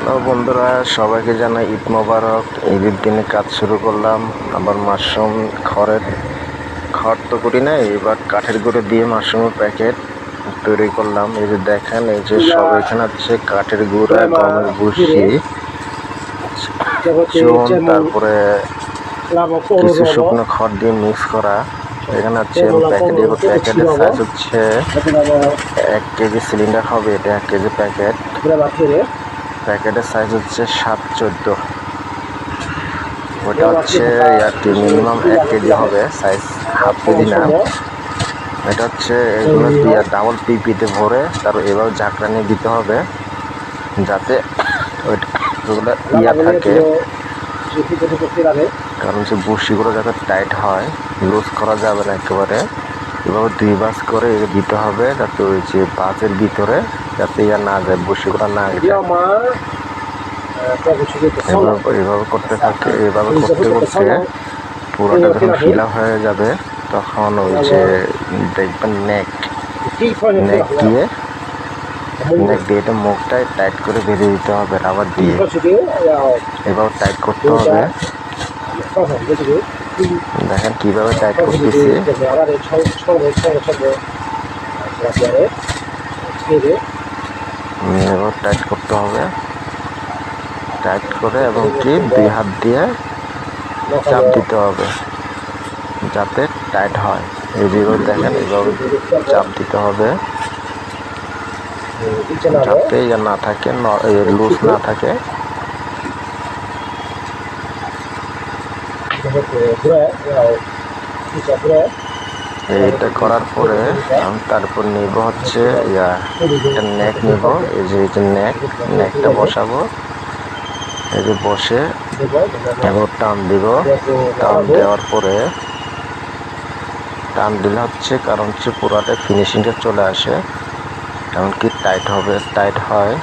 Hello বন্ধুরা, সবাইকে জানাই ঈদ মোবারক। ঈদের দিনে কাজ শুরু করলাম। আবার মাশরুম খড় তো করি নাই, এবার কাঠের গুঁড়ো দিয়ে মাশরুমের প্যাকেট তৈরি করলাম। এই যে দেখেন, এই যে সব এখানে হচ্ছে কাঠের গুঁড়া, গমের ভুসি, চুন, তারপরে কিছু শুকনো খড় দিয়ে মিক্স করা। এখানে হচ্ছে প্যাকেটের সাইজ হচ্ছে 1 কেজি সিলিন্ডার হবে, এটা 1 কেজি প্যাকেট। প্যাকেটের সাইজ হচ্ছে 7/14। ওটা হচ্ছে মিনিমাম 1 কেজি হবে, সাইজ হাফ কেজি না। এটা হচ্ছে এগুলো দিয়ে ডাবল পিপিতে ভরে তারপর এবার ঝাঁকড়া নিয়ে দিতে হবে, যাতে ওইগুলো থাকে। কারণ সে বড়শিগুলো যাতে টাইট হয়, লুজ করা যাবে না একেবারে। এভাবে 2 ভাঁজ করে দিতে হবে, যাতে ওই যে বাজের ভিতরে যাতে না যায়, বড়শিগুলো না যায়। এভাবে করতে করতে পুরোটা যখন ফিলা হয়ে যাবে, তখন ওই যে দেখবেন নেক দিয়ে এটা মুখটায় টাইট করে বেঁধে দিতে হবে রাবার দিয়ে। এভাবে টাইট করতে হবে। দেখেন কিভাবে টাইট করতেছি। এবার টাইট করতে হবে, টাইট করে এবং কি 2 হাত দিয়ে চাপ দিতে হবে যাতে টাইট হয়। এই যেভাবে দেখেন, এভাবে চাপ দিতে হবে যাতে না থাকে, লুজ না থাকে। এইটা করার পরে আমি তারপর নিব হচ্ছে একটা নেক নিব। এই যে নেকটা বসাবো, এই যে বসে এবার টান দিব। টান দেওয়ার পরে টান দিলে হচ্ছে, কারণ হচ্ছে পুরাটা ফিনিশিংটা চলে আসে, এমনকি টাইট হয়।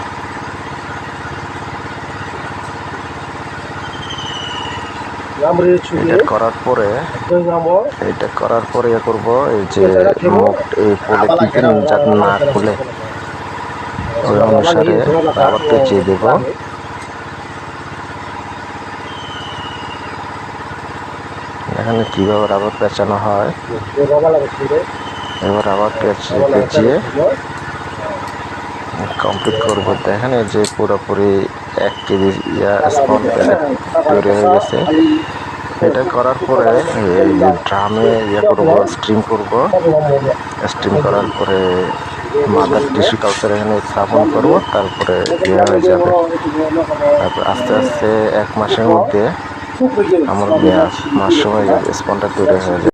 এটা করার পরে করব, এই যে মুখ, এই পলিথিন যাতে না খুলে ওই অনুসারে আবার পেঁচিয়ে দেব। এখানে কিভাবে রাবার পেঁচানো হয়, এবার আবার পেঁচিয়ে কমপ্লিট করব। দেখেন এই যে পুরোপুরি 1 কেজি স্পন প্যাকেট তৈরি হয়ে গেছে। এটা করার পরে এই যে ড্রামে স্ট্রিম করার পরে মাদার টিস্যু কালচার এখানে স্থাপন করব, তারপরে হয়ে যাবে। তারপর আস্তে আস্তে 1 মাসের মধ্যে আমার মাশরুমের স্পনটা তৈরি হয়ে যাবে।